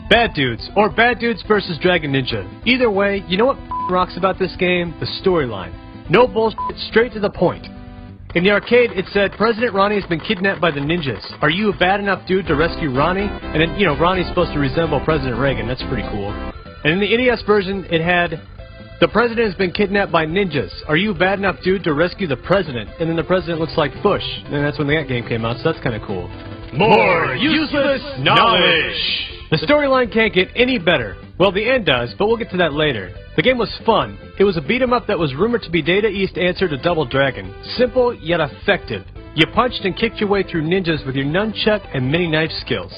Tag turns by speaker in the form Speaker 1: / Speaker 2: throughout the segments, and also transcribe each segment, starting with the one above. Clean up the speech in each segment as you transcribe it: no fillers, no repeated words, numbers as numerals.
Speaker 1: Bad Dudes, or Bad Dudes vs. Dragon Ninja. Either way, you know what rocks about this game? The storyline. No bullshit, straight to the point. In the arcade, it said, President Ronnie has been kidnapped by the ninjas. Are you a bad enough dude to rescue Ronnie? And then, Ronnie's supposed to resemble President Reagan. That's pretty cool. And in the NES version, it had, the president has been kidnapped by ninjas. Are you a bad enough dude to rescue the president? And then the president looks like Bush. And that's when that game came out, so that's kind of cool.
Speaker 2: More useless knowledge!
Speaker 1: The storyline can't get any better. Well, the end does, but we'll get to that later. The game was fun. It was a beat-em-up that was rumored to be Data East's answer to Double Dragon. Simple, yet effective. You punched and kicked your way through ninjas with your nunchuck and mini-knife skills.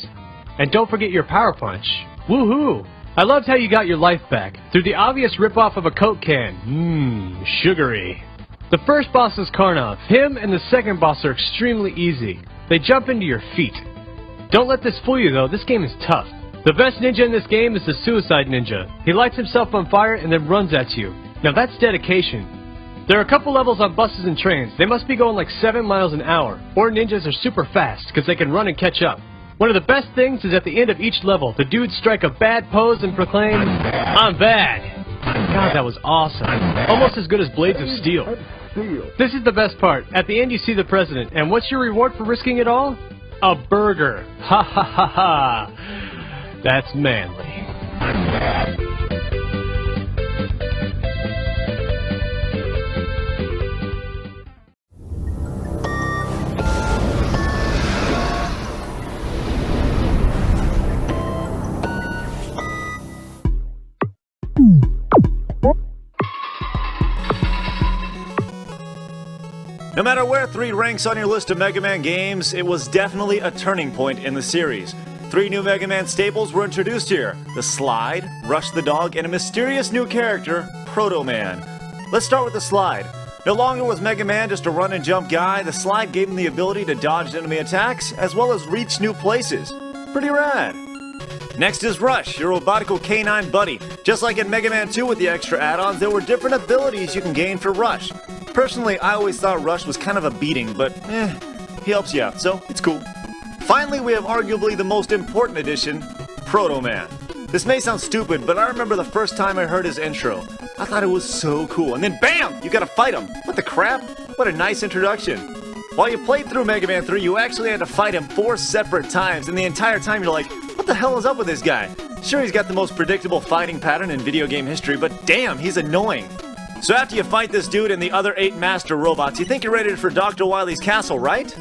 Speaker 1: And don't forget your power punch. Woohoo! I loved how you got your life back, through the obvious rip-off of a Coke can. Sugary. The first boss is Karnov. Him and the second boss are extremely easy. They jump into your feet. Don't let this fool you though, this game is tough. The best ninja in this game is the Suicide Ninja. He lights himself on fire and then runs at you. Now that's dedication. There are a couple levels on buses and trains. They must be going like 7 miles an hour. Or ninjas are super fast, because they can run and catch up. One of the best things is at the end of each level, the dudes strike a bad pose and proclaim, I'm bad. God, that was awesome. Almost as good as Blades of Steel. This is the best part. At the end you see the president, and what's your reward for risking it all? A burger. Ha ha ha ha. That's manly.
Speaker 3: No matter where 3 ranks on your list of Mega Man games, it was definitely a turning point in the series. 3 new Mega Man staples were introduced here: the Slide, Rush the Dog, and a mysterious new character, Proto Man. Let's start with the Slide. No longer was Mega Man just a run and jump guy, the Slide gave him the ability to dodge enemy attacks, as well as reach new places. Pretty rad. Next is Rush, your robotical canine buddy. Just like in Mega Man 2 with the extra add-ons, there were different abilities you can gain for Rush. Personally, I always thought Rush was kind of a beating, but he helps you out, so it's cool. Finally, we have arguably the most important addition, Proto Man. This may sound stupid, but I remember the first time I heard his intro. I thought it was so cool, and then BAM! You gotta fight him! What the crap? What a nice introduction. While you played through Mega Man 3, you actually had to fight him 4 separate times, and the entire time you're like, what the hell is up with this guy? Sure, he's got the most predictable fighting pattern in video game history, but damn, he's annoying. So after you fight this dude and the other 8 master robots, you think you're ready for Dr. Wily's castle, right?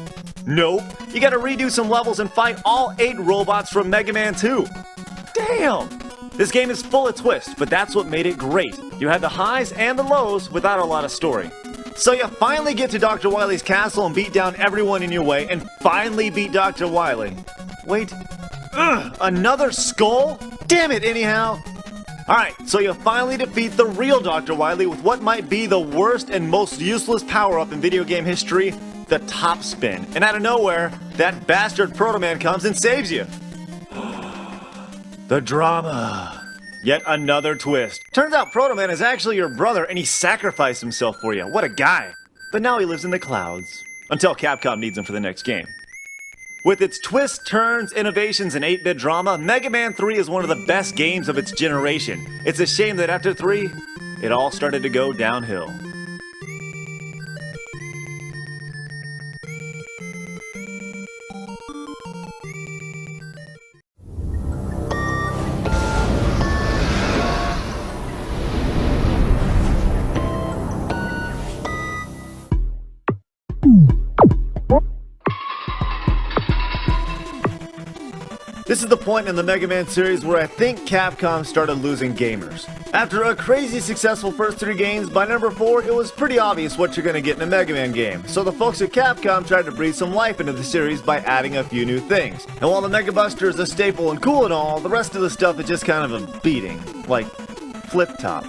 Speaker 3: Nope. You gotta redo some levels and fight all 8 robots from Mega Man 2. Damn! This game is full of twists, but that's what made it great. You had the highs and the lows without a lot of story. So you finally get to Dr. Wily's castle and beat down everyone in your way, and finally beat Dr. Wily. Wait. Another skull? Damn it, anyhow! Alright, so you finally defeat the real Dr. Wily with what might be the worst and most useless power-up in video game history, the top spin. And out of nowhere, that bastard Proto Man comes and saves you. The drama. Yet another twist. Turns out Proto Man is actually your brother and he sacrificed himself for you. What a guy. But now he lives in the clouds. Until Capcom needs him for the next game. With its twists, turns, innovations, and 8-bit drama, Mega Man 3 is one of the best games of its generation. It's a shame that after 3, it all started to go downhill. This is the point in the Mega Man series where I think Capcom started losing gamers. After a crazy successful first 3 games, by number 4 it was pretty obvious what you're gonna get in a Mega Man game. So the folks at Capcom tried to breathe some life into the series by adding a few new things. And while the Mega Buster is a staple and cool and all, the rest of the stuff is just kind of a beating. Like, Flip Top.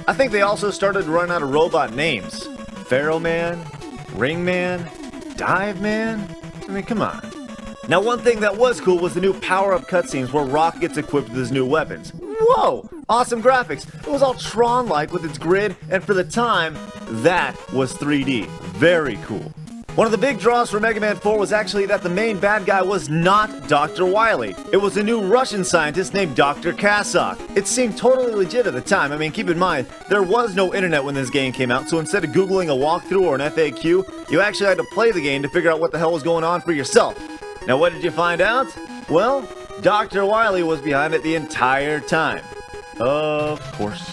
Speaker 3: I think they also started to run out of robot names. Pharaoh Man? Ring Man? Dive Man? I mean, come on. Now one thing that was cool was the new power-up cutscenes where Rock gets equipped with his new weapons. Whoa! Awesome graphics. It was all Tron-like with its grid, and for the time, that was 3D. Very cool. One of the big draws for Mega Man 4 was actually that the main bad guy was not Dr. Wily. It was a new Russian scientist named Dr. Kasok. It seemed totally legit at the time. I mean, keep in mind, there was no internet when this game came out, so instead of Googling a walkthrough or an FAQ, you actually had to play the game to figure out what the hell was going on for yourself. Now, what did you find out? Well, Dr. Wily was behind it the entire time. Of course.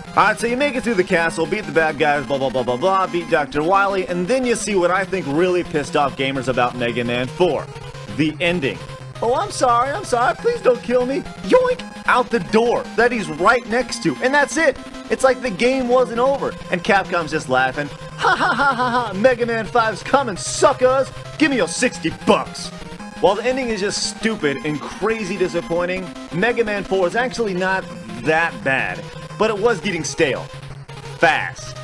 Speaker 3: Alright, so you make it through the castle, beat the bad guys, blah blah blah blah blah, beat Dr. Wily, and then you see what I think really pissed off gamers about Mega Man 4. The ending. Oh, I'm sorry, please don't kill me. Yoink! Out the door that he's right next to, and that's it! It's like the game wasn't over, and Capcom's just laughing. Ha ha ha ha ha, Mega Man 5's coming, suckers! Give me your $60. While the ending is just stupid and crazy disappointing, Mega Man 4 is actually not that bad. But it was getting stale. Fast.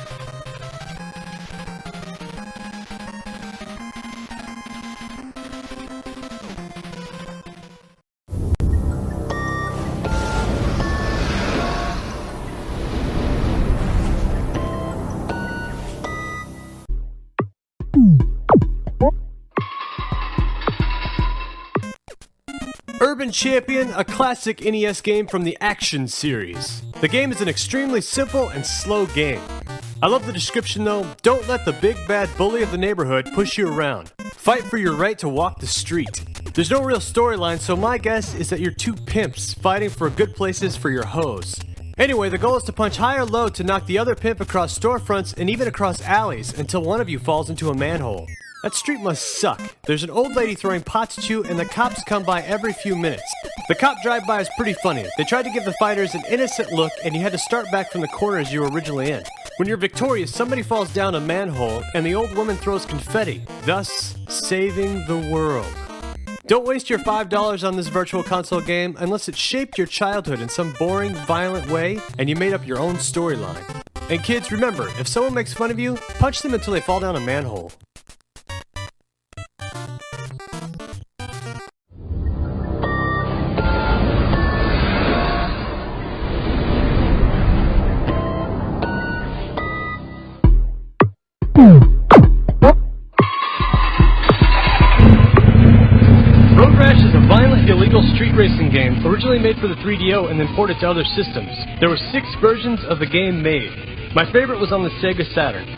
Speaker 1: Urban Champion, a classic NES game from the Action series. The game is an extremely simple and slow game. I love the description though. Don't let the big bad bully of the neighborhood push you around. Fight for your right to walk the street. There's no real storyline, so my guess is that you're two pimps fighting for good places for your hoes. Anyway, the goal is to punch high or low to knock the other pimp across storefronts and even across alleys until one of you falls into a manhole. That street must suck. There's an old lady throwing pots at you and the cops come by every few minutes. The cop drive-by is pretty funny. They tried to give the fighters an innocent look and you had to start back from the corners you were originally in. When you're victorious, somebody falls down a manhole and the old woman throws confetti, thus saving the world. Don't waste your $5 on this virtual console game unless it shaped your childhood in some boring, violent way and you made up your own storyline. And kids, remember, if someone makes fun of you, punch them until they fall down a manhole. Illegal street racing game, originally made for the 3DO and then ported to other systems. There were 6 versions of the game made. My favorite was on the Sega Saturn.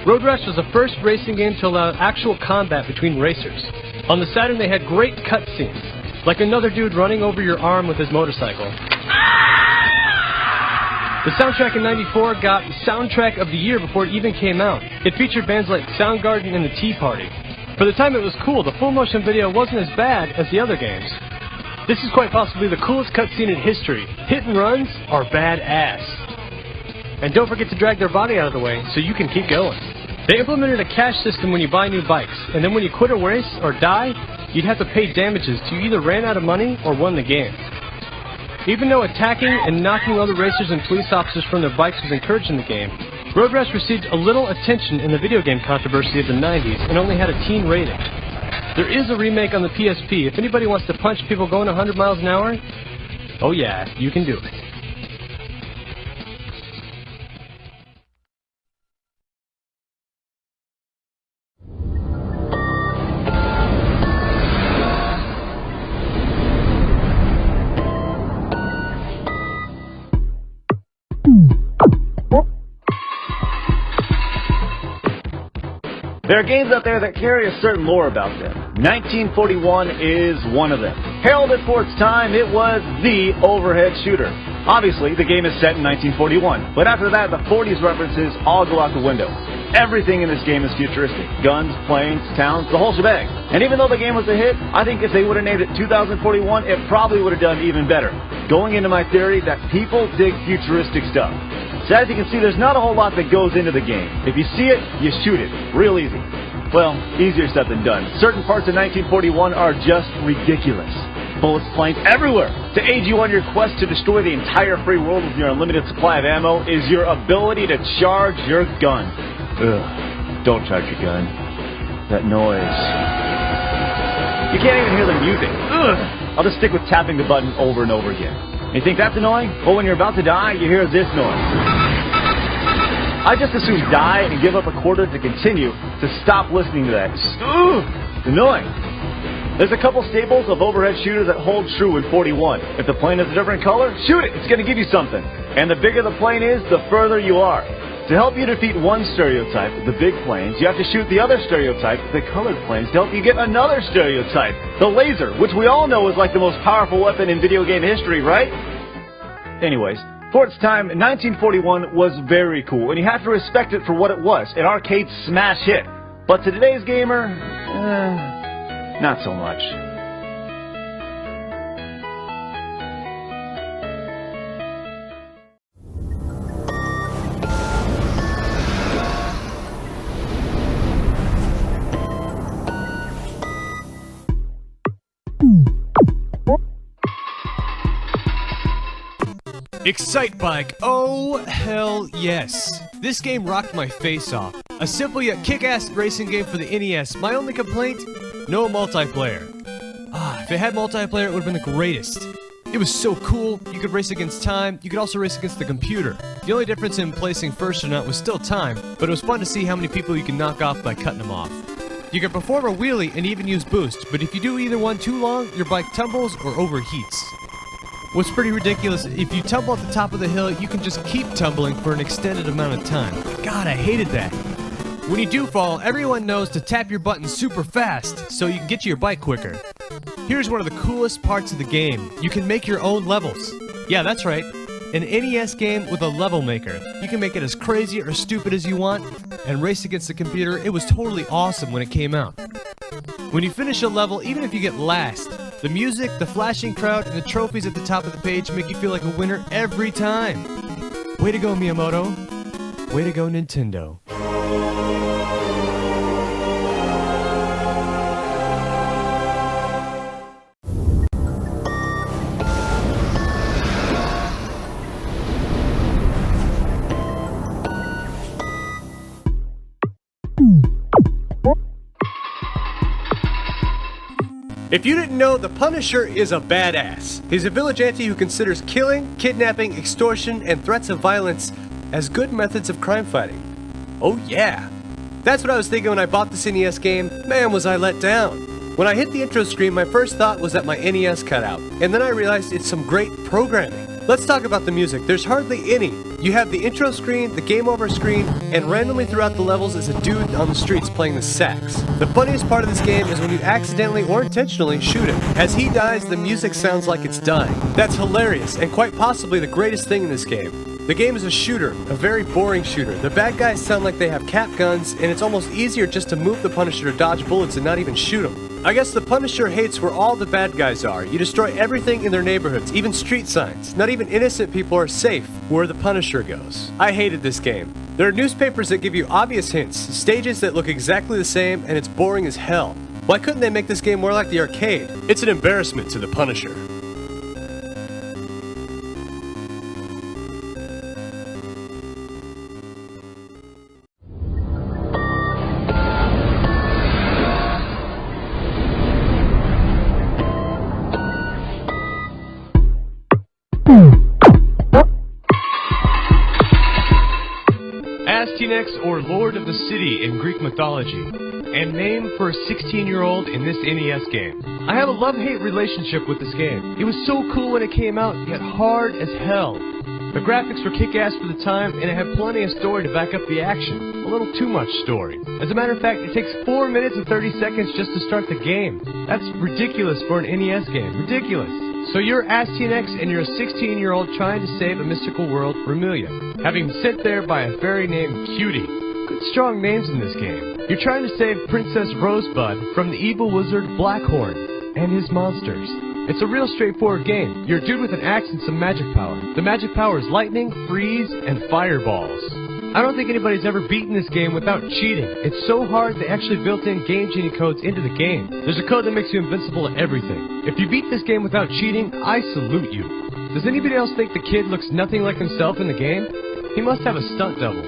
Speaker 1: Road Rash was the first racing game to allow actual combat between racers. On the Saturn they had great cutscenes, like another dude running over your arm with his motorcycle. The soundtrack in '94 got Soundtrack of the Year before it even came out. It featured bands like Soundgarden and the Tea Party. For the time it was cool, the full motion video wasn't as bad as the other games. This is quite possibly the coolest cutscene in history. Hit and runs are badass. And don't forget to drag their body out of the way so you can keep going. They implemented a cash system when you buy new bikes, and then when you quit a race or die, you'd have to pay damages to you either ran out of money or won the game. Even though attacking and knocking other racers and police officers from their bikes was encouraged in the game, Road Rash received a little attention in the video game controversy of the 90s and only had a teen rating. There is a remake on the PSP. If anybody wants to punch people going 100 miles an hour, oh yeah, you can do it.
Speaker 3: There are games out there that carry a certain lore about them. 1941 is one of them. Heralded for its time, it was the overhead shooter. Obviously, the game is set in 1941, but after that, the 40s references all go out the window. Everything in this game is futuristic. Guns, planes, towns, the whole shebang. And even though the game was a hit, I think if they would have named it 2041, it probably would have done even better. Going into my theory that people dig futuristic stuff. So as you can see, there's not a whole lot that goes into the game. If you see it, you shoot it. Real easy. Well, easier said than done. Certain parts of 1941 are just ridiculous. Bullets flying everywhere. To aid you on your quest to destroy the entire free world with your unlimited supply of ammo is your ability to charge your gun. Ugh. Don't charge your gun. That noise. You can't even hear the music. Ugh. I'll just stick with tapping the button over and over again. You think that's annoying? Well, when you're about to die, you hear this noise. I just assume die and give up a quarter to continue to stop listening to that. Ugh, annoying. There's a couple staples of overhead shooters that hold true in 41. If the plane is a different color, shoot it. It's going to give you something. And the bigger the plane is, the further you are. To help you defeat one stereotype, the big planes, you have to shoot the other stereotype, the colored planes, to help you get another stereotype, the laser, which we all know is like the most powerful weapon in video game history, right? Anyways, for its time, 1941 was very cool, and you have to respect it for what it was, an arcade smash hit. But to today's gamer, not so much.
Speaker 1: Excite Bike, oh hell yes. This game rocked my face off. A simple yet kick-ass racing game for the NES. My only complaint? No multiplayer. If it had multiplayer, it would have been the greatest. It was so cool. You could race against time. You could also race against the computer. The only difference in placing first or not was still time, but it was fun to see how many people you can knock off by cutting them off. You can perform a wheelie and even use boost, but if you do either one too long, your bike tumbles or overheats. What's pretty ridiculous, if you tumble at the top of the hill, you can just keep tumbling for an extended amount of time. God, I hated that. When you do fall, everyone knows to tap your button super fast so you can get to your bike quicker. Here's one of the coolest parts of the game. You can make your own levels. Yeah, that's right. An NES game with a level maker. You can make it as crazy or stupid as you want and race against the computer. It was totally awesome when it came out. When you finish a level, even if you get last, the music, the flashing crowd, and the trophies at the top of the page make you feel like a winner every time. Way to go, Miyamoto. Way to go, Nintendo.
Speaker 2: If you didn't know, the Punisher is a badass. He's a vigilante who considers killing, kidnapping, extortion, and threats of violence as good methods of crime fighting. Oh yeah! That's what I was thinking when I bought this NES game. Man, was I let down. When I hit the intro screen, my first thought was that my NES cut out, and then I realized it's some great programming. Let's talk about the music. There's hardly any. You have the intro screen, the game over screen, and randomly throughout the levels is a dude on the streets playing the sax. The funniest part of this game is when you accidentally or intentionally shoot him. As he dies, the music sounds like it's dying. That's hilarious, and quite possibly the greatest thing in this game. The game is a shooter, a very boring shooter. The bad guys sound like they have cap guns, and it's almost easier just to move the Punisher to dodge bullets and not even shoot him. I guess the Punisher hates where all the bad guys are. You destroy everything in their neighborhoods, even street signs. Not even innocent people are safe where the Punisher goes. I hated this game. There are newspapers that give you obvious hints, stages that look exactly the same, and it's boring as hell. Why couldn't they make this game more like the arcade? It's an embarrassment to the Punisher.
Speaker 1: Or Lord of the City in Greek mythology, and named for a 16-year-old in this NES game. I have a love-hate relationship with this game. It was so cool when it came out, yet hard as hell. The graphics were kick-ass for the time, and it had plenty of story to back up the action. A little too much story. As a matter of fact, it takes 4 minutes and 30 seconds just to start the game. That's ridiculous for an NES game. Ridiculous. So you're Astynex and you're a 16-year-old trying to save a mystical world, Remulia, having been sent there by a fairy named Cutie. Good strong names in this game. You're trying to save Princess Rosebud from the evil wizard Blackhorn and his monsters. It's a real straightforward game. You're a dude with an axe and some magic power. The magic power is lightning, freeze, and fireballs. I don't think anybody's ever beaten this game without cheating. It's so hard they actually built in Game Genie codes into the game. There's a code that makes you invincible at everything. If you beat this game without cheating, I salute you. Does anybody else think the kid looks nothing like himself in the game? He must have a stunt double.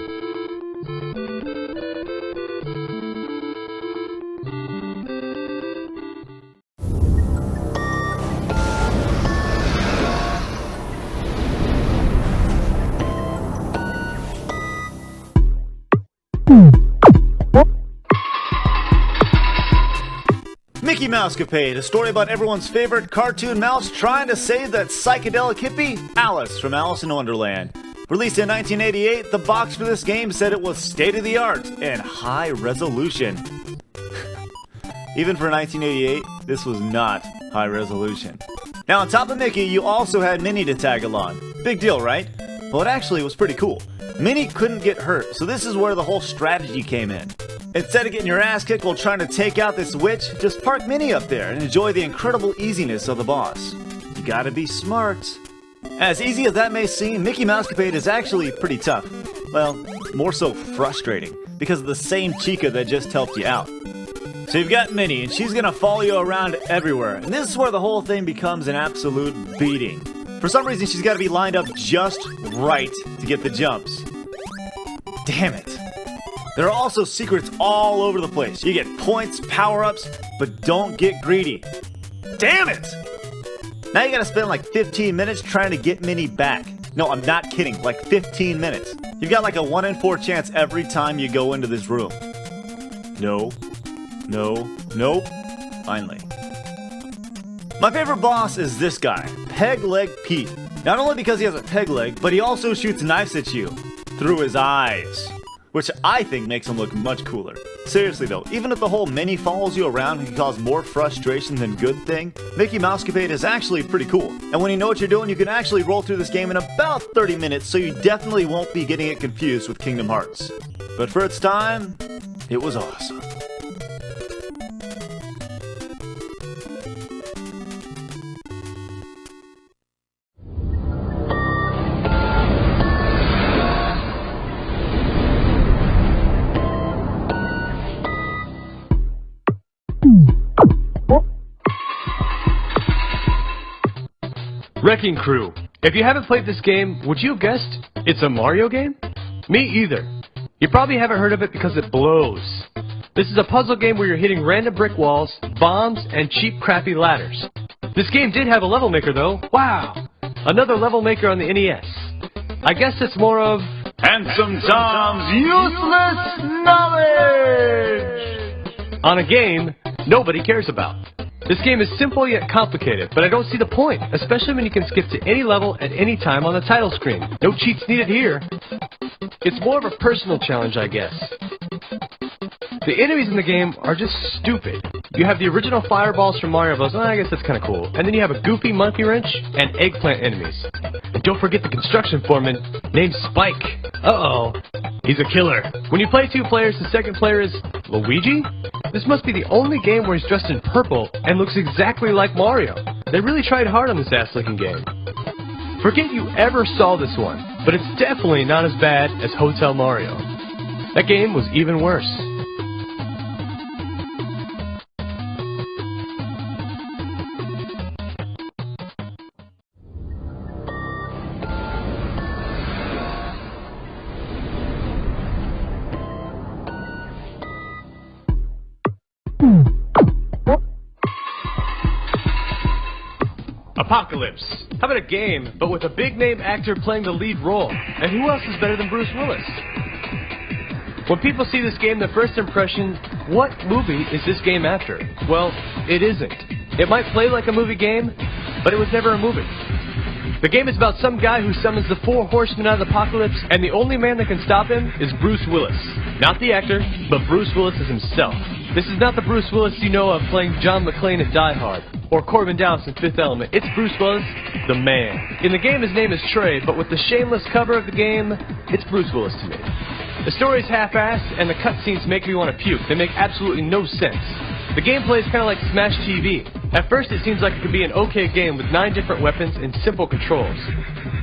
Speaker 3: Mickey Mousecapade, a story about everyone's favorite cartoon mouse trying to save that psychedelic hippie, Alice from Alice in Wonderland. Released in 1988, the box for this game said it was state-of-the-art and high resolution. Even for 1988, this was not high resolution. Now on top of Mickey, you also had Minnie to tag along. Big deal, right? Well, it actually was pretty cool. Minnie couldn't get hurt, so this is where the whole strategy came in. Instead of getting your ass kicked while trying to take out this witch, just park Minnie up there and enjoy the incredible easiness of the boss. You gotta be smart. As easy as that may seem, Mickey Mousecapade is actually pretty tough. Well, more so frustrating, because of the same Chica that just helped you out. So you've got Minnie, and she's gonna follow you around everywhere, and this is where the whole thing becomes an absolute beating. For some reason, she's gotta be lined up just right to get the jumps. Damn it. There are also secrets all over the place. You get points, power-ups, but don't get greedy. Damn it! Now you gotta spend like 15 minutes trying to get Minnie back. No, I'm not kidding, like 15 minutes. You've got like a 1 in 4 chance every time you go into this room. No. No. Nope. Finally. My favorite boss is this guy, Peg Leg Pete. Not only because he has a peg leg, but he also shoots knives at you through his eyes, which I think makes him look much cooler. Seriously though, even if the whole Minnie follows you around and can cause more frustration than good thing, Mickey Mousecapade is actually pretty cool. And when you know what you're doing, you can actually roll through this game in about 30 minutes, so you definitely won't be getting it confused with Kingdom Hearts. But for its time, it was awesome.
Speaker 1: Wrecking Crew. If you haven't played this game, would you have guessed it's a Mario game? Me either. You probably haven't heard of it because it blows. This is a puzzle game where you're hitting random brick walls, bombs, and cheap crappy ladders. This game did have a level maker though. Wow! Another level maker on the NES. I guess it's more of Handsome Tom's useless knowledge on a game nobody cares about. This game is simple yet complicated, but I don't see the point, especially when you can skip to any level at any time on the title screen. No cheats needed here. It's more of a personal challenge, I guess. The enemies in the game are just stupid. You have the original fireballs from Mario Bros. I guess that's kind of cool. And then you have a goofy monkey wrench and eggplant enemies. And don't forget the construction foreman named Spike. Uh-oh. He's a killer. When you play 2 players, the second player is Luigi? This must be the only game where he's dressed in purple and looks exactly like Mario. They really tried hard on this ass-licking game. Forget you ever saw this one, but it's definitely not as bad as Hotel Mario. That game was even worse. Apocalypse. How about a game, but with a big-name actor playing the lead role? And who else is better than Bruce Willis? When people see this game, the first impression, what movie is this game after? Well, it isn't. It might play like a movie game, but it was never a movie. The game is about some guy who summons the 4 horsemen out of the apocalypse, and the only man that can stop him is Bruce Willis. Not the actor, but Bruce Willis is himself. This is not the Bruce Willis you know of playing John McClane in Die Hard, or Corbin Dallas in Fifth Element. It's Bruce Willis, the man. In the game, his name is Trey, but with the shameless cover of the game, it's Bruce Willis to me. The story is half-assed, and the cutscenes make me want to puke. They make absolutely no sense. The gameplay is kind of like Smash TV. At first, it seems like it could be an okay game with 9 different weapons and simple controls.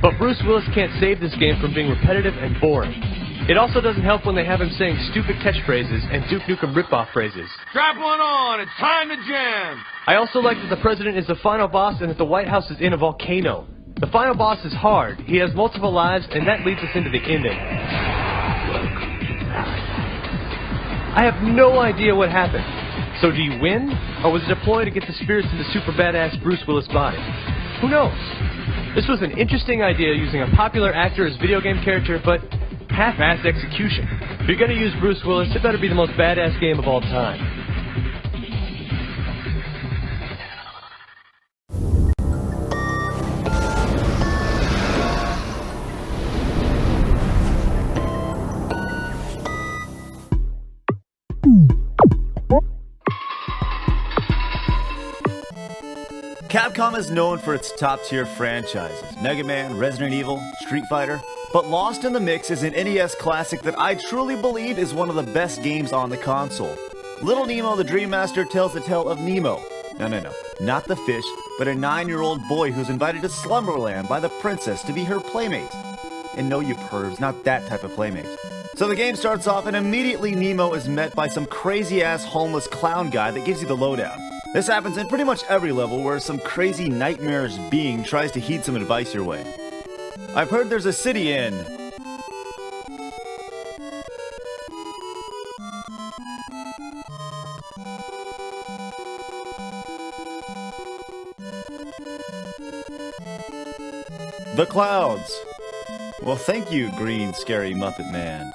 Speaker 1: But Bruce Willis can't save this game from being repetitive and boring. It also doesn't help when they have him saying stupid catchphrases and Duke Nukem rip-off phrases.
Speaker 4: Strap one on, it's time to jam!
Speaker 1: I also like that the President is the final boss and that the White House is in a volcano. The final boss is hard, he has multiple lives, and that leads us into the ending. I have no idea what happened. So do you win? Or was it a ploy to get the spirits into super badass Bruce Willis' body? Who knows? This was an interesting idea using a popular actor as video game character, but half-assed execution. If you're gonna use Bruce Willis, it better be the most badass game of all time.
Speaker 3: Capcom is known for its top-tier franchises, Mega Man, Resident Evil, Street Fighter, but lost in the mix is an NES classic that I truly believe is one of the best games on the console. Little Nemo the Dream Master tells the tale of Nemo. No, not the fish, but a 9-year-old boy who's invited to Slumberland by the princess to be her playmate. And no, you pervs, not that type of playmate. So the game starts off and immediately Nemo is met by some crazy-ass homeless clown guy that gives you the lowdown. This happens in pretty much every level where some crazy nightmarish being tries to heed some advice your way. I've heard there's a city in... the clouds. Well, thank you, green, scary Muppet Man.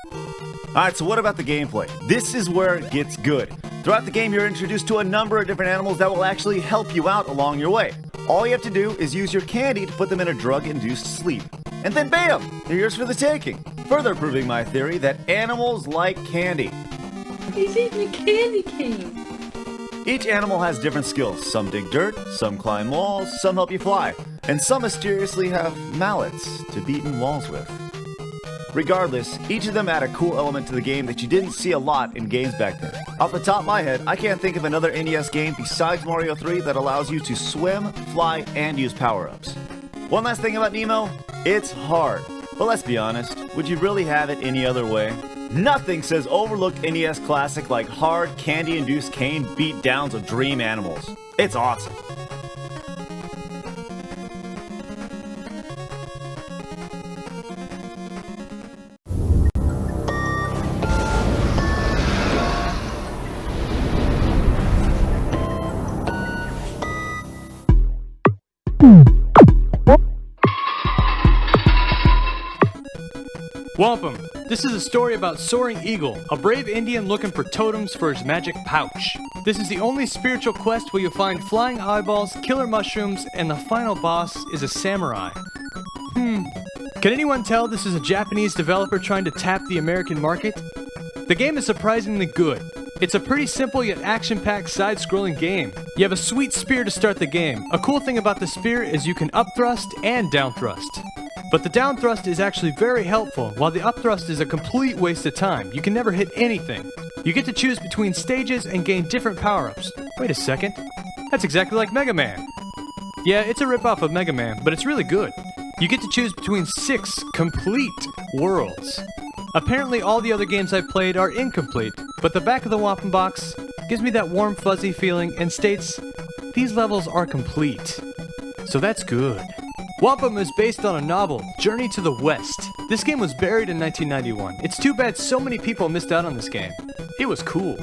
Speaker 3: Alright, so what about the gameplay? This is where it gets good. Throughout the game, you're introduced to a number of different animals that will actually help you out along your way. All you have to do is use your candy to put them in a drug-induced sleep. And then bam! They're yours for the taking. Further proving my theory that animals like candy.
Speaker 5: He's eating a candy cane.
Speaker 3: Each animal has different skills. Some dig dirt, some climb walls, some help you fly, and some mysteriously have mallets to beat in walls with. Regardless, each of them add a cool element to the game that you didn't see a lot in games back then. Off the top of my head, I can't think of another NES game besides Mario 3 that allows you to swim, fly, and use power-ups. One last thing about Nemo, it's hard. But let's be honest, would you really have it any other way? Nothing says overlooked NES classic like hard, candy-induced cane beat-downs of dream animals. It's awesome.
Speaker 1: Wampum. This is a story about Soaring Eagle, a brave Indian looking for totems for his magic pouch. This is the only spiritual quest where you'll find flying eyeballs, killer mushrooms, and the final boss is a samurai. Can anyone tell this is a Japanese developer trying to tap the American market? The game is surprisingly good. It's a pretty simple yet action-packed side-scrolling game. You have a sweet spear to start the game. A cool thing about the spear is you can up thrust and down thrust. But the down thrust is actually very helpful, while the up thrust is a complete waste of time. You can never hit anything. You get to choose between stages and gain different power-ups. Wait a second. That's exactly like Mega Man. Yeah, it's a rip-off of Mega Man, but it's really good. You get to choose between 6 complete worlds. Apparently all the other games I've played are incomplete, but the back of the Wampum box gives me that warm fuzzy feeling and states, these levels are complete. So that's good. Wampum is based on a novel, Journey to the West. This game was buried in 1991. It's too bad so many people missed out on this game. It was cool.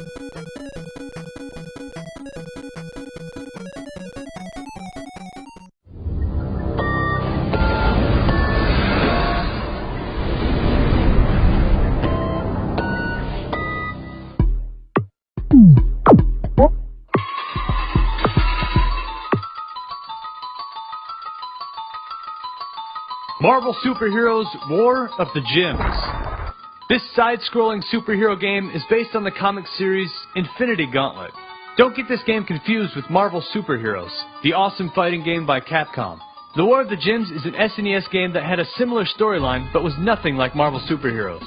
Speaker 1: Marvel Superheroes War of the Gems. This side-scrolling superhero game is based on the comic series Infinity Gauntlet. Don't get this game confused with Marvel Superheroes, the awesome fighting game by Capcom. The War of the Gems is an SNES game that had a similar storyline but was nothing like Marvel Superheroes.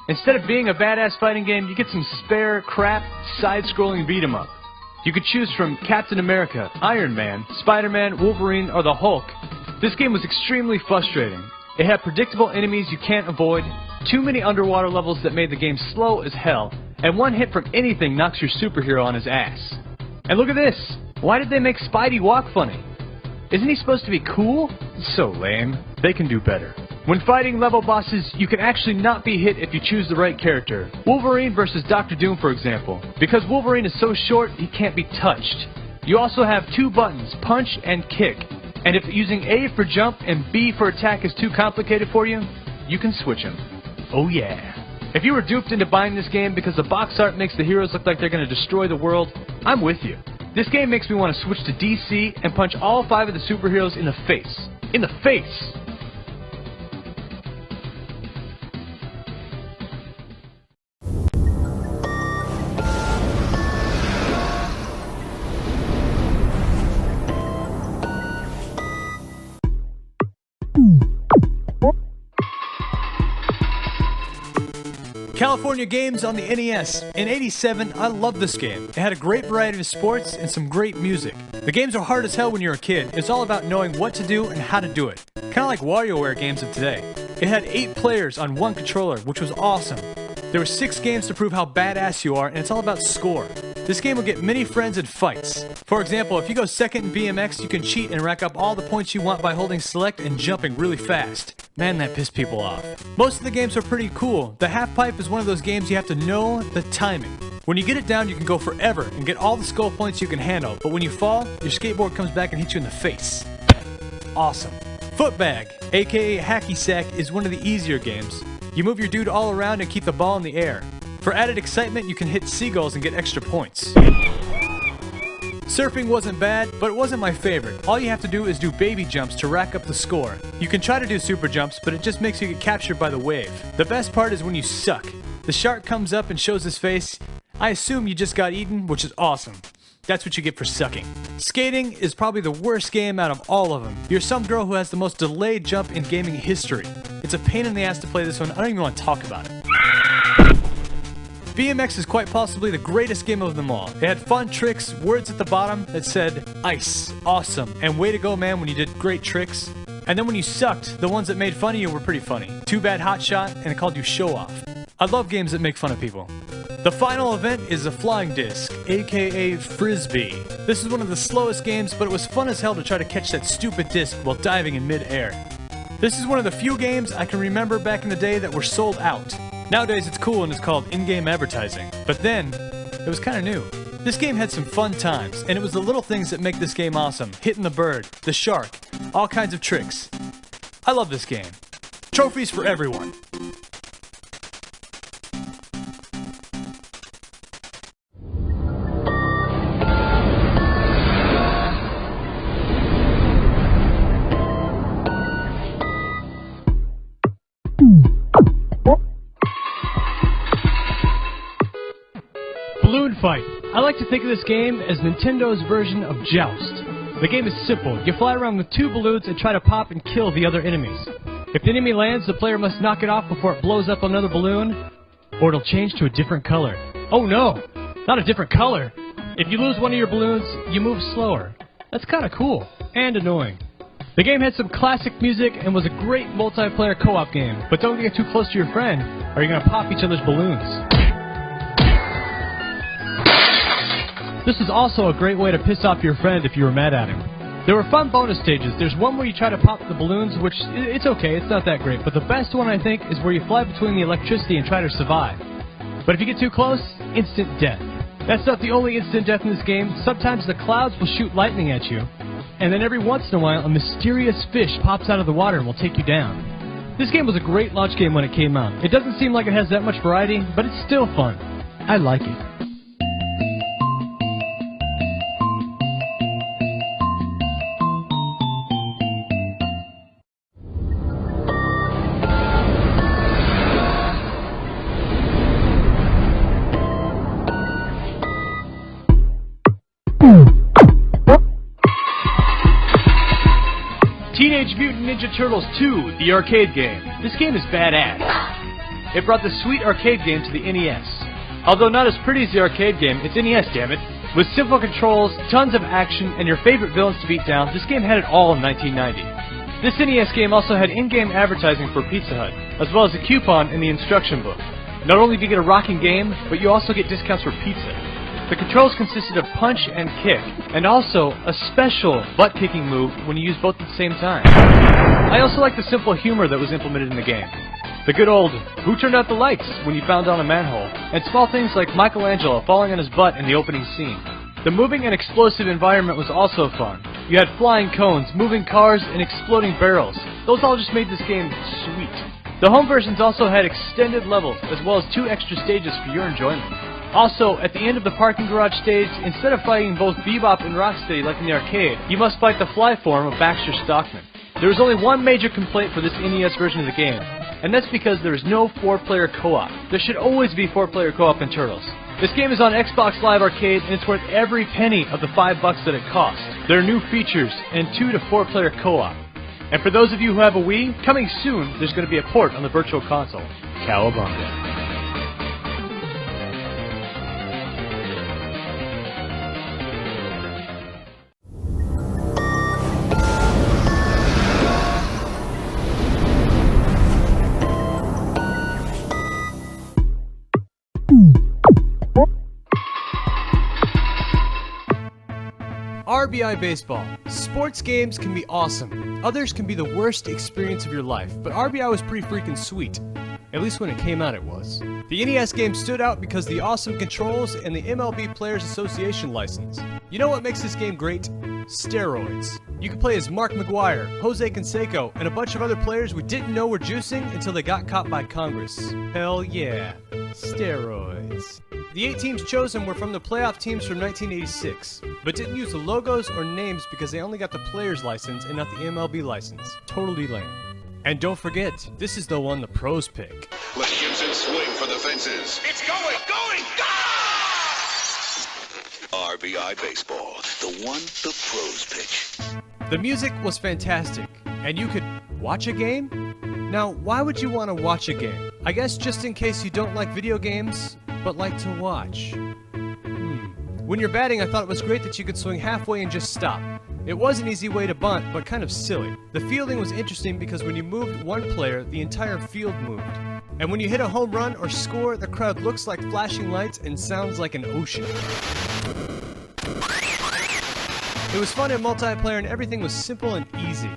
Speaker 1: Instead of being a badass fighting game, you get some spare, crap, side-scrolling beat-em-up. You could choose from Captain America, Iron Man, Spider-Man, Wolverine, or the Hulk. This game was extremely frustrating. It had predictable enemies you can't avoid, too many underwater levels that made the game slow as hell, and one hit from anything knocks your superhero on his ass. And look at this! Why did they make Spidey walk funny? Isn't he supposed to be cool? So lame. They can do better. When fighting level bosses, you can actually not be hit if you choose the right character. Wolverine versus Dr. Doom, for example. Because Wolverine is so short, he can't be touched. You also have 2 buttons, punch and kick. And if using A for jump and B for attack is too complicated for you, you can switch them. Oh yeah. If you were duped into buying this game because the box art makes the heroes look like they're going to destroy the world, I'm with you. This game makes me want to switch to DC and punch all 5 of the superheroes in the face. In the face!
Speaker 2: California Games on the NES. In '87, I loved this game. It had a great variety of sports and some great music. The games are hard as hell when you're a kid. It's all about knowing what to do and how to do it. Kind of like WarioWare games of today. It had 8 players on 1 controller, which was awesome. There were 6 games to prove how badass you are, and it's all about score. This game will get many friends in fights. For example, if you go second in BMX, you can cheat and rack up all the points you want by holding select and jumping really fast. Man, that pissed people off. Most of the games are pretty cool. The half pipe is one of those games you have to know the timing. When you get it down, you can go forever and get all the skull points you can handle, but when you fall, your skateboard comes back and hits you in the face. Awesome. Footbag, aka hacky sack, is one of the easier games. You move your dude all around and keep the ball in the air. For added excitement, you can hit seagulls and get extra points. Surfing wasn't bad, but it wasn't my favorite. All you have to do is do baby jumps to rack up the score. You can try to do super jumps, but it just makes you get captured by the wave. The best part is when you suck. The shark comes up and shows his face. I assume you just got eaten, which is awesome. That's what you get for sucking. Skating is probably the worst game out of all of them. You're some girl who has the most delayed jump in gaming history. It's a pain in the ass to play this one. I don't even want to talk about it. BMX is quite possibly the greatest game of them all. It had fun tricks, words at the bottom that said, ice, awesome, and way to go man when you did great tricks. And then when you sucked, the ones that made fun of you were pretty funny. Too Bad Hot Shot, and it called you Show Off. I love games that make fun of people. The final event is a flying disc, aka Frisbee. This is one of the slowest games, but it was fun as hell to try to catch that stupid disc while diving in mid-air. This is one of the few games I can remember back in the day that were sold out. Nowadays it's cool and it's called in-game advertising, but then, it was kinda new. This game had some fun times, and it was the little things that make this game awesome. Hitting the bird, the shark, all kinds of tricks. I love this game. Trophies for everyone.
Speaker 1: Balloon Fight. I like to think of this game as Nintendo's version of Joust. The game is simple. You fly around with 2 balloons and try to pop and kill the other enemies. If the enemy lands, the player must knock it off before it blows up another balloon, or it'll change to a different color. Oh no! Not a different color! If you lose one of your balloons, you move slower. That's kinda cool. And annoying. The game had some classic music and was a great multiplayer co-op game, but don't get too close to your friend, or you're gonna pop each other's balloons. This is also a great way to piss off your friend if you were mad at him. There were fun bonus stages. There's one where you try to pop the balloons, which, it's okay, it's not that great, but the best one I think is where you fly between the electricity and try to survive. But if you get too close, instant death. That's not the only instant death in this game. Sometimes the clouds will shoot lightning at you, and then every once in a while a mysterious fish pops out of the water and will take you down. This game was a great launch game when it came out. It doesn't seem like it has that much variety, but it's still fun. I like it. Teenage Mutant Ninja Turtles 2, the arcade game. This game is badass. It brought the sweet arcade game to the NES. Although not as pretty as the arcade game, it's NES, damn it. With simple controls, tons of action, and your favorite villains to beat down, this game had it all in 1990. This NES game also had in-game advertising for Pizza Hut, as well as a coupon in the instruction book. Not only do you get a rocking game, but you also get discounts for pizza. The controls consisted of punch and kick, and also a special butt-kicking move when you use both at the same time. I also like the simple humor that was implemented in the game. The good old, who turned out the lights when you found on a manhole, and small things like Michelangelo falling on his butt in the opening scene. The moving and explosive environment was also fun. You had flying cones, moving cars, and exploding barrels. Those all just made this game sweet. The home versions also had extended levels, as well as 2 extra stages for your enjoyment. Also, at the end of the parking garage stage, instead of fighting both Bebop and Rocksteady like in the arcade, you must fight the fly form of Baxter Stockman. There is only one major complaint for this NES version of the game, and that's because there is no 4-player co-op. There should always be 4-player co-op in Turtles. This game is on Xbox Live Arcade, and it's worth every penny of the $5 that it costs. There are new features, and 2 to 4-player co-op. And for those of you who have a Wii, coming soon, there's going to be a port on the Virtual Console. Cowabunga.
Speaker 2: RBI Baseball. Sports games can be awesome. Others can be the worst experience of your life, but RBI was pretty freaking sweet. At least when it came out it was. The NES game stood out because of the awesome controls and the MLB Players Association license. You know what makes this game great? Steroids. You can play as Mark McGuire, Jose Canseco, and a bunch of other players we didn't know were juicing until they got caught by Congress. Hell yeah. Steroids. The 8 teams chosen were from the playoff teams from 1986, but didn't use the logos or names because they only got the player's license and not the MLB license. Totally lame. And don't forget, this is the one the pros pick.
Speaker 6: Let Gibson swing for the fences. It's going, go! RBI Baseball, the one the pros pitch.
Speaker 2: The music was fantastic, and you could watch a game? Now, why would you want to watch a game? I guess just in case you don't like video games, but like to watch. When you're batting, I thought it was great that you could swing halfway and just stop. It was an easy way to bunt, but kind of silly. The fielding was interesting because when you moved one player, the entire field moved. And when you hit a home run or score, the crowd looks like flashing lights and sounds like an ocean. It was fun in multiplayer and everything was simple and easy.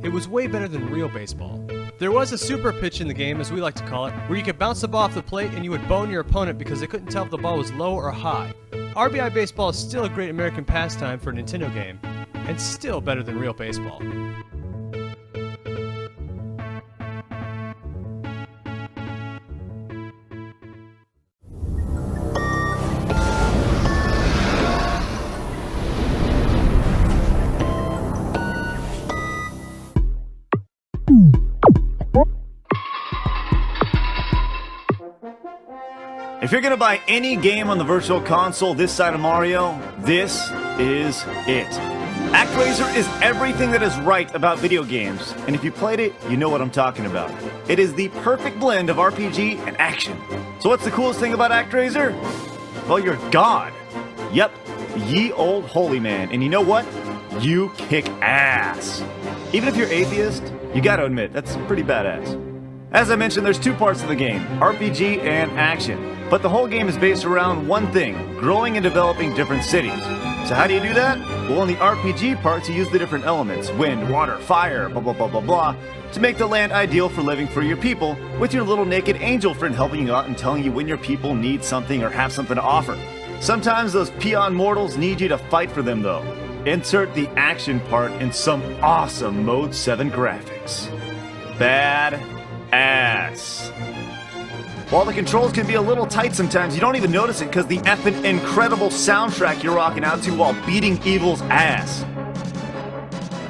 Speaker 2: It was way better than real baseball. There was a super pitch in the game, as we like to call it, where you could bounce the ball off the plate and you would bone your opponent because they couldn't tell if the ball was low or high. RBI Baseball is still a great American pastime for a Nintendo game, and still better than real baseball.
Speaker 3: If you're gonna buy any game on the Virtual Console this side of Mario, this is it. ActRaiser is everything that is right about video games, and if you played it, you know what I'm talking about. It is the perfect blend of RPG and action. So what's the coolest thing about ActRaiser? Well, you're God. Yep, ye old holy man, and you know what? You kick ass. Even if you're atheist, you gotta admit, that's pretty badass. As I mentioned, there's 2 parts of the game, RPG and action. But the whole game is based around one thing, growing and developing different cities. So how do you do that? Well, in the RPG parts, you use the different elements, wind, water, fire, blah, blah, blah, blah, blah, to make the land ideal for living for your people, with your little naked angel friend helping you out and telling you when your people need something or have something to offer. Sometimes those peon mortals need you to fight for them, though. Insert the action part in some awesome Mode 7 graphics. Bad ass. While the controls can be a little tight sometimes, you don't even notice it because the effing incredible soundtrack you're rocking out to while beating evil's ass.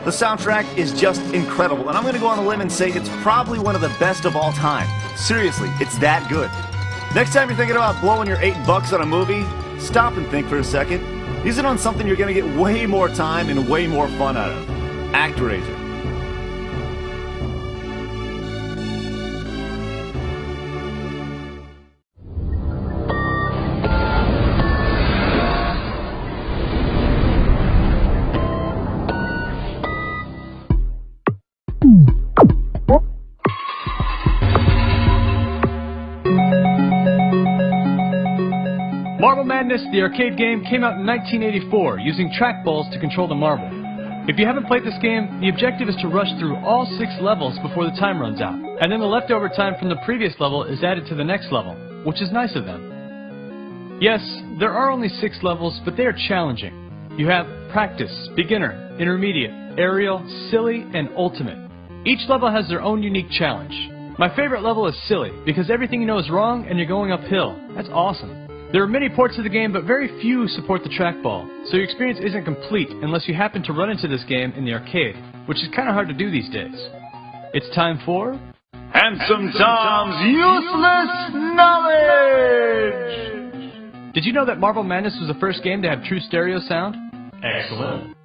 Speaker 3: The soundtrack is just incredible, and I'm going to go on a limb and say it's probably one of the best of all time. Seriously, it's that good. Next time you're thinking about blowing your $8 on a movie, stop and think for a second. Use it on something you're going to get way more time and way more fun out of. ActRaiser.
Speaker 1: Marble Madness, the arcade game, came out in 1984 using trackballs to control the marble. If you haven't played this game, the objective is to rush through all 6 levels before the time runs out, and then the leftover time from the previous level is added to the next level, which is nice of them. Yes, there are only 6 levels, but they are challenging. You have Practice, Beginner, Intermediate, Aerial, Silly, and Ultimate. Each level has their own unique challenge. My favorite level is Silly, because everything you know is wrong and you're going uphill. That's awesome. There are many ports of the game, but very few support the trackball, so your experience isn't complete unless you happen to run into this game in the arcade, which is kind of hard to do these days. It's time for...
Speaker 3: Handsome Tom's Useless Knowledge!
Speaker 1: Did you know that Marble Madness was the first game to have true stereo sound? Excellent.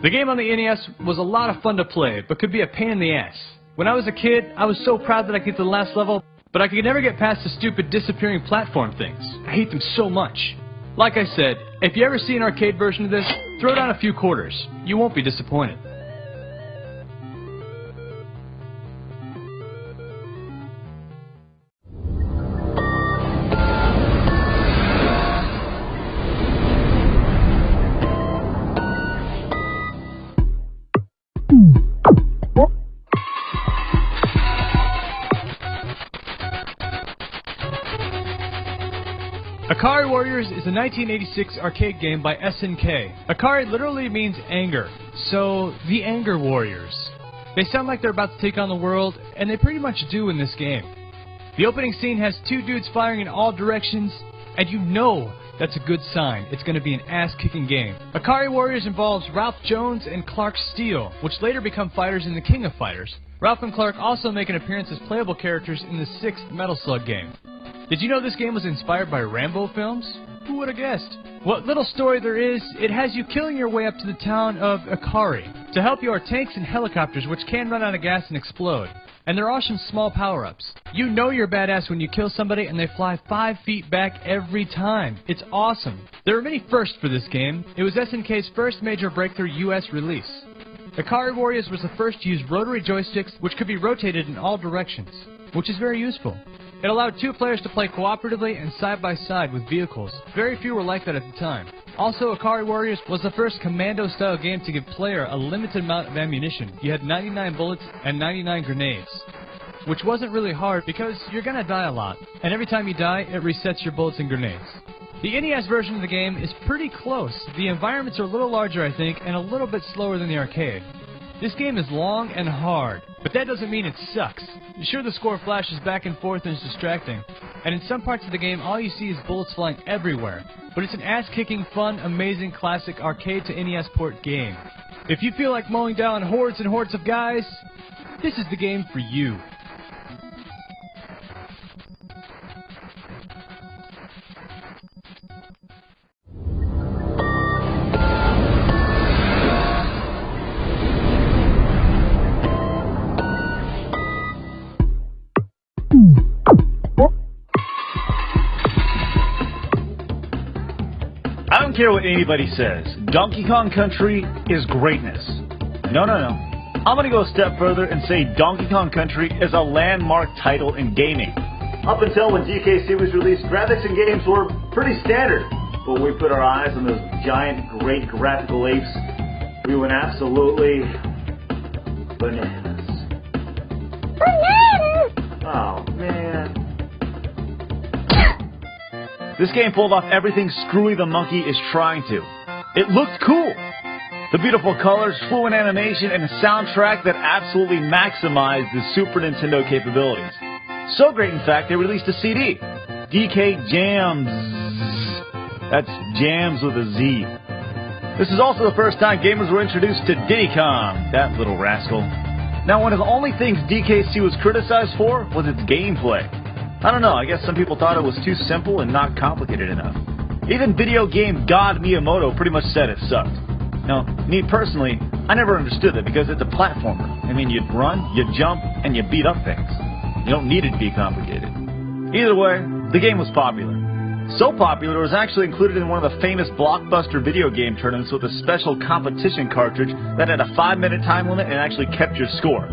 Speaker 1: The game on the NES was a lot of fun to play, but could be a pain in the ass. When I was a kid, I was so proud that I could get to the last level, but I could never get past the stupid disappearing platform things. I hate them so much. Like I said, if you ever see an arcade version of this, throw down a few quarters. You won't be disappointed. Akari Warriors is a 1986 arcade game by SNK. Akari literally means anger, so the Anger Warriors. They sound like they're about to take on the world, and they pretty much do in this game. The opening scene has two dudes firing in all directions, and you know that's a good sign. It's going to be an ass-kicking game. Akari Warriors involves Ralph Jones and Clark Steele, which later become fighters in the King of Fighters. Ralph and Clark also make an appearance as playable characters in the 6th Metal Slug game. Did you know this game was inspired by Rambo films? Who would have guessed? What little story there is, it has you killing your way up to the town of Akari. To help you are tanks and helicopters which can run out of gas and explode. And there are some small power-ups. You know you're badass when you kill somebody and they fly 5 feet back every time. It's awesome. There are many firsts for this game. It was SNK's first major breakthrough US release. Akari Warriors was the first to use rotary joysticks which could be rotated in all directions, which is very useful. It allowed 2 players to play cooperatively and side by side with vehicles. Very few were like that at the time. Also, Akari Warriors was the first commando-style game to give player a limited amount of ammunition. You had 99 bullets and 99 grenades, which wasn't really hard because you're gonna die a lot, and every time you die, it resets your bullets and grenades. The NES version of the game is pretty close. The environments are a little larger, I think, and a little bit slower than the arcade. This game is long and hard, but that doesn't mean it sucks. Sure, the score flashes back and forth and is distracting, and in some parts of the game all you see is bullets flying everywhere, but it's an ass-kicking, fun, amazing, classic arcade to NES port game. If you feel like mowing down hordes and hordes of guys, this is the game for you.
Speaker 3: I don't care what anybody says. Donkey Kong Country is greatness. No. I'm gonna go a step further and say Donkey Kong Country is a landmark title in gaming. Up until when DKC was released, graphics in games were pretty standard. But when we put our eyes on those giant, great graphical apes, we went absolutely bananas. Oh, man. This game pulled off everything Screwy the Monkey is trying to. It looked cool. The beautiful colors, fluent animation, and a soundtrack that absolutely maximized the Super Nintendo capabilities. So great, in fact, they released a CD. DK Jams. That's Jams with a Z. This is also the first time gamers were introduced to Diddy Kong, that little rascal. Now, one of the only things DKC was criticized for was its gameplay. I don't know, I guess some people thought it was too simple and not complicated enough. Even video game god Miyamoto pretty much said it sucked. Now, me personally, I never understood it because it's a platformer. I mean, you'd run, you jump, and you beat up things. You don't need it to be complicated. Either way, the game was popular. So popular it was actually included in one of the famous blockbuster video game tournaments with a special competition cartridge that had a 5-minute time limit and actually kept your score.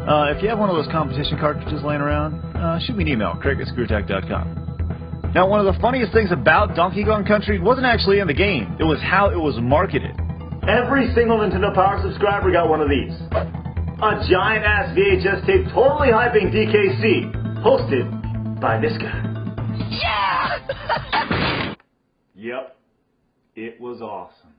Speaker 3: If you have one of those competition cartridges laying around, shoot me an email, craig@ScrewAttack.com. Now, one of the funniest things about Donkey Kong Country wasn't actually in the game. It was how it was marketed. Every single Nintendo Power subscriber got one of these. A giant-ass VHS tape totally hyping DKC, hosted by this guy. Yeah! Yep. It was awesome.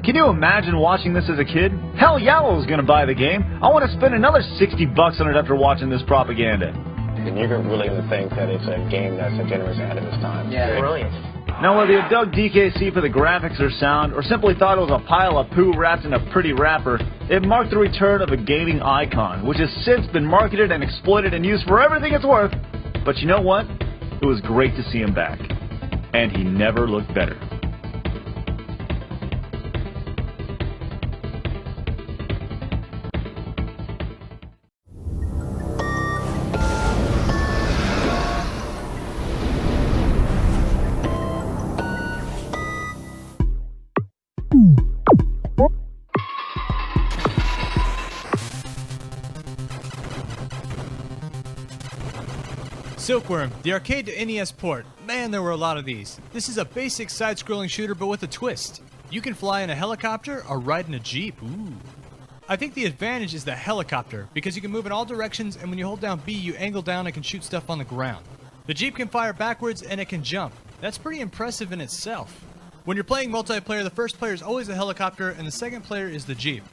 Speaker 3: Can you imagine watching this as a kid? Hell yeah, I was going to buy the game. I want to spend another $60 on it after watching this propaganda.
Speaker 7: And you're really going to think that it's a game that's a generation ahead of its time. Yeah, brilliant.
Speaker 3: Now, whether you dug DKC for the graphics or sound, or simply thought it was a pile of poo wrapped in a pretty wrapper, it marked the return of a gaming icon, which has since been marketed and exploited and used for everything it's worth. But you know what? It was great to see him back. And he never looked better.
Speaker 2: Silkworm, the arcade to NES port. Man, there were a lot of these. This is a basic side-scrolling shooter, but with a twist. You can fly in a helicopter or ride in a jeep. Ooh. I think the advantage is the helicopter, because you can move in all directions, and when you hold down B, you angle down and can shoot stuff on the ground. The jeep can fire backwards, and it can jump.
Speaker 8: That's pretty impressive in itself. When you're playing multiplayer, the first player is always the helicopter and the second player is the Jeep.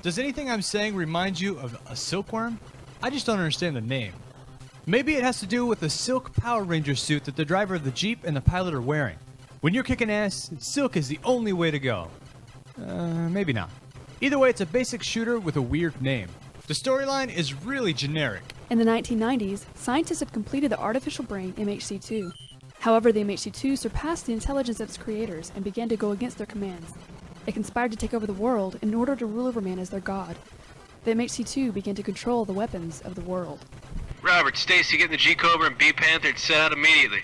Speaker 8: Does anything I'm saying remind you of a silkworm? I just don't understand the name. Maybe it has to do with the silk Power Ranger suit that the driver of the Jeep and the pilot are wearing. When you're kicking ass, silk is the only way to go. Maybe not. Either way, it's a basic shooter with a weird name. The storyline is really generic.
Speaker 9: In the 1990s, scientists have completed the artificial brain MHC2. However, the MHC2 surpassed the intelligence of its creators and began to go against their commands. It conspired to take over the world in order to rule over man as their god. The MHC2 began to control the weapons of the world.
Speaker 10: Robert, Stacy, get in the G-Cobra and B-Panther and set out immediately.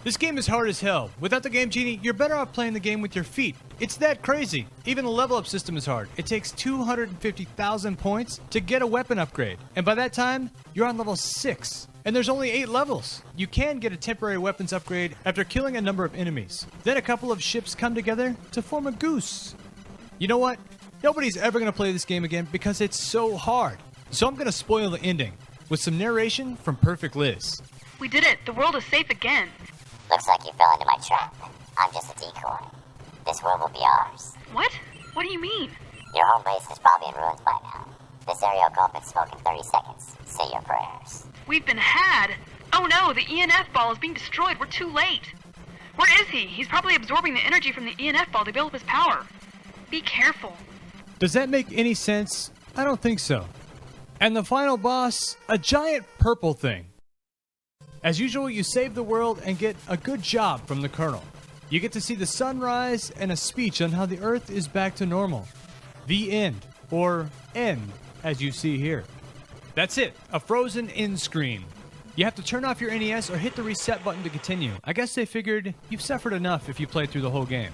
Speaker 8: This game is hard as hell. Without the Game Genie, you're better off playing the game with your feet. It's that crazy. Even the level up system is hard. It takes 250,000 points to get a weapon upgrade. And by that time, you're on level 6. And there's only 8 levels. You can get a temporary weapons upgrade after killing a number of enemies. Then a couple of ships come together to form a goose. You know what? Nobody's ever going to play this game again because it's so hard. So I'm going to spoil the ending with some narration from Perfect Liz.
Speaker 11: We did it. The world is safe again.
Speaker 12: Looks like you fell into my trap. I'm just a decoy. This world will be ours.
Speaker 11: What? What do you mean?
Speaker 12: Your home base is probably in ruins by now. This area will go up in smoke in 30 seconds. Say your prayers.
Speaker 11: We've been had. Oh no, the ENF ball is being destroyed. We're too late. Where is he? He's probably absorbing the energy from the ENF ball to build up his power. Be careful.
Speaker 8: Does that make any sense? I don't think so. And the final boss, a giant purple thing. As usual, you save the world and get a good job from the Colonel. You get to see the sunrise and a speech on how the Earth is back to normal. The end, or end, as you see here. That's it, a frozen end screen. You have to turn off your NES or hit the reset button to continue. I guess they figured you've suffered enough if you play through the whole game.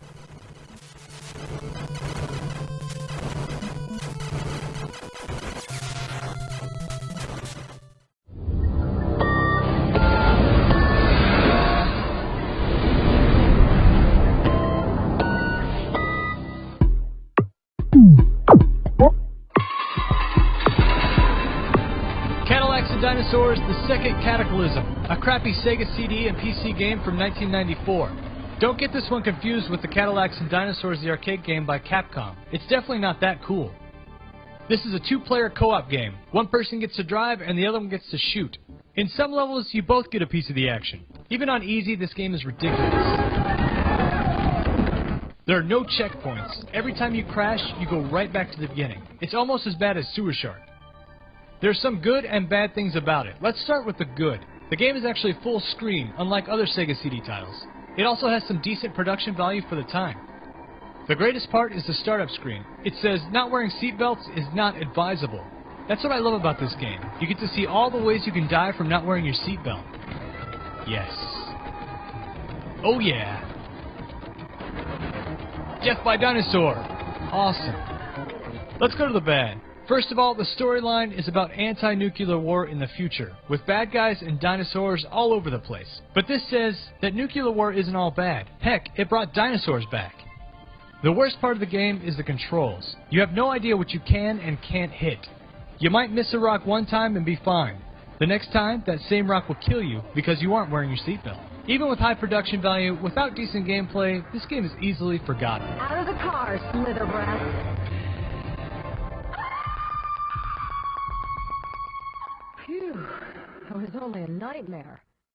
Speaker 8: Dinosaurs: The Second Cataclysm, a crappy Sega CD and PC game from 1994. Don't get this one confused with the Cadillacs and Dinosaurs the arcade game by Capcom. It's definitely not that cool. This is a 2-player co-op game. One person gets to drive and the other one gets to shoot. In some levels, you both get a piece of the action. Even on easy, this game is ridiculous. There are no checkpoints. Every time you crash, you go right back to the beginning. It's almost as bad as Sewer Shark. There's some good and bad things about it. Let's start with the good. The game is actually full screen, unlike other Sega CD titles. It also has some decent production value for the time. The greatest part is the startup screen. It says, not wearing seatbelts is not advisable. That's what I love about this game. You get to see all the ways you can die from not wearing your seatbelt. Yes. Oh yeah. Death by Dinosaur. Awesome. Let's go to the bad. First of all, the storyline is about anti-nuclear war in the future, with bad guys and dinosaurs all over the place. But this says that nuclear war isn't all bad. Heck, it brought dinosaurs back. The worst part of the game is the controls. You have no idea what you can and can't hit. You might miss a rock one time and be fine. The next time, that same rock will kill you because you aren't wearing your seatbelt. Even with high production value, without decent gameplay, this game is easily forgotten.
Speaker 13: Out of the car, Slitherbreath. Phew, that was only a nightmare.